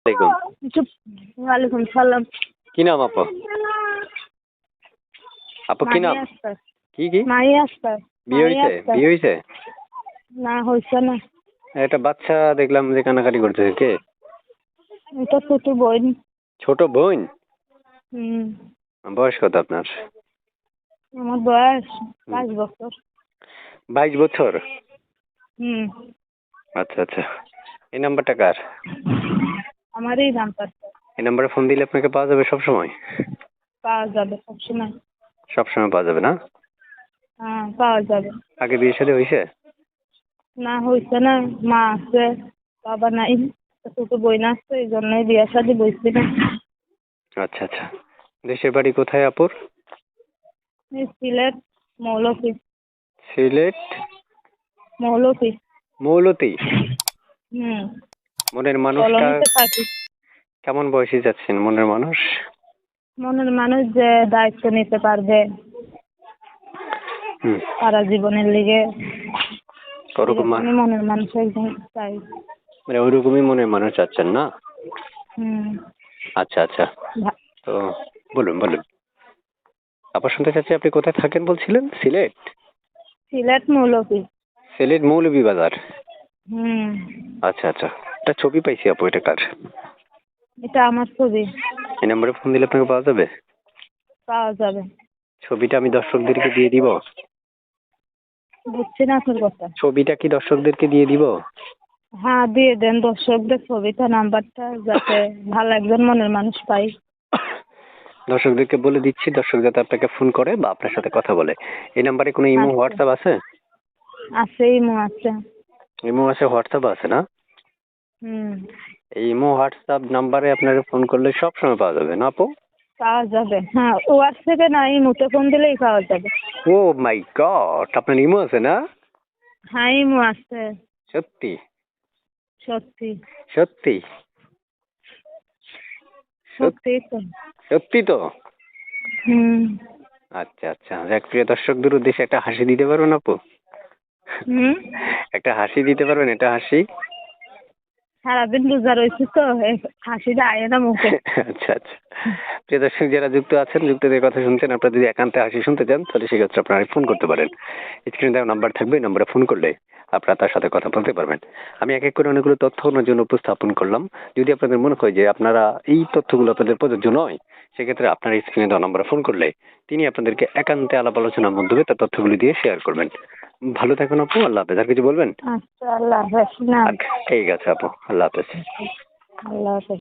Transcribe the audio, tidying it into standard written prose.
আলাইকুম। চুপ। ওয়ালাইকুম সালাম। কি নাম আপু? আপু কি নাম? মাহি আক্তার। কি কি মাহি আক্তার। বিয়ে মাহি হয়েছে? আক্তার। বিয়ে হয়েছে? না হয়েছে না। একটা বাচ্চা দেখলাম যে কান্নাকাটি করতেছে, কে? এটা ছোট বোন। ছোট বোন? হুম। বয়স কত আপনার? আমার বয়স 5 বছর। 22 বছর? হুম। আচ্ছা আচ্ছা। এই নাম্বারটা কার? আমারই নাম্বার। এই নাম্বারে ফোন দিলে আপনাকে পাওয়া যাবে সব সময়? পাওয়া যাবে সবসময়। সব সময় পাওয়া যাবে না? হ্যাঁ পাওয়া যাবে। আগে বিয়ে শাদী হয়েছে? না হয়েছে না। মা আছে, বাবা নাই, ছোট বোন আছে, এই জন্যই বিয়ে শাদী বসছি না। আচ্ছা আচ্ছা। দেশের বাড়ি কোথায় আপুর? এই সিলেট মৌলভী। সিলেট মৌলভী। মৌলতী? হুম। মনের মানুষটা কলোনিতে থাকি। কেমন বয়সে যাচ্ছেন মনের মানুষ? মনের মানুষ যে দায়িত্ব নিতে পারবে হুম। সারা জীবনের লিগে, ওরকম এরকমই মনের মানুষ একজন চাই। মানে ওইরকমই মনের মানুষ চাচ্ছেন না? হুম। আচ্ছা আচ্ছা। ভা- তো বলুন বলুন। আবার শুনতে চাচ্ছি, আপনি কোথায় থাকেন বলছিলেন? সিলেট? সিলেট মৌলভী। সিলেট মৌলভীবাজার? হুম। আচ্ছা আচ্ছা। একটা ছবি পাইছি আপু, এটা কার? এটা আমার ছবি। এই নাম্বারে ফোন দিলে আপনাকে পাওয়া যাবে? পাওয়া যাবে। ছবিটা আমি দর্শকদেরকে দিয়ে দিব? বুঝছি না তোর কথা। ছবিটা কি দর্শকদেরকে দিয়ে দিব? হ্যাঁ দিয়ে দেন দর্শকদের ছবিটা, নাম্বারটা, যাতে ভালো একজন মনের মানুষ পাই। দর্শকদেরকে বলে দিচ্ছি, দর্শক যাতে আপনাকে ফোন করে বা আপনার সাথে কথা বলে। এই নাম্বারে কোনো ইমো আচ্ছা। হোয়াটসঅ্যাপ আছে? আছে ইমো আছে। ইমো আছে, হোয়াটসঅ্যাপ আছে না? হুম। এই ইমো হোয়াটসঅ্যাপ নাম্বারে আপনারা ফোন করলে সব সময় পাওয়া যাবে না আপু? পাওয়া যাবে, হ্যাঁ হোয়াটসঅ্যাপে না, ইমোতে ফোন দিলেই পাওয়া যাবে। ও মাই গড, আপনার ইমো আছে না? হ্যাঁ ইমো আছে। সত্যি? সত্যি। সত্যি? সত্যি তো। সত্যি তো? হুম। আচ্ছা আচ্ছা। এক প্রিয় দর্শকদের উদ্দেশ্যে একটা হাসি দিতে পারবেন আপু? হুম। একটা হাসি দিতে পারবেন, এটা হাসি? সারাদিন রোজা রয়েছে তো, হাসিটা আয় না মুখে। আচ্ছা আচ্ছা। প্রিয় দর্শক যারা যুক্ত আছেন, যুক্তদের কথা শুনছেন, আপনারা যদি একান্তে হাসি শুনতে চান তাহলে সেক্ষেত্রে আপনারা ফোন করতে পারেন। স্ক্রিনে দেওয়া নাম্বার থাকবে, এই নাম্বারে ফোন করলে আপনারা তার সাথে কথা বলতে পারবেন। আমি এক এক করে অনেকগুলো তথ্য ওনার জন্য উপস্থাপন করলাম। যদি আপনাদের মনে হয় যে আপনারা এই তথ্যগুলো আপনাদের প্রযোজ্য নয়, সেক্ষেত্রে আপনারা স্ক্রিনে দেওয়া নাম্বারে ফোন করলে তিনি আপনাদেরকে একান্তে আলাপ আলোচনার মাধ্যমে তার তথ্যগুলি দিয়ে শেয়ার করবেন। ভালো থাকুন আপু, আল্লাহ হাফেজ। আর কিছু বলবেন? আচ্ছা আল্লাহ হাফেজ। না ঠিক আছে আপু, আল্লাহ হাফেজ। আল্লাহ হাফেজ।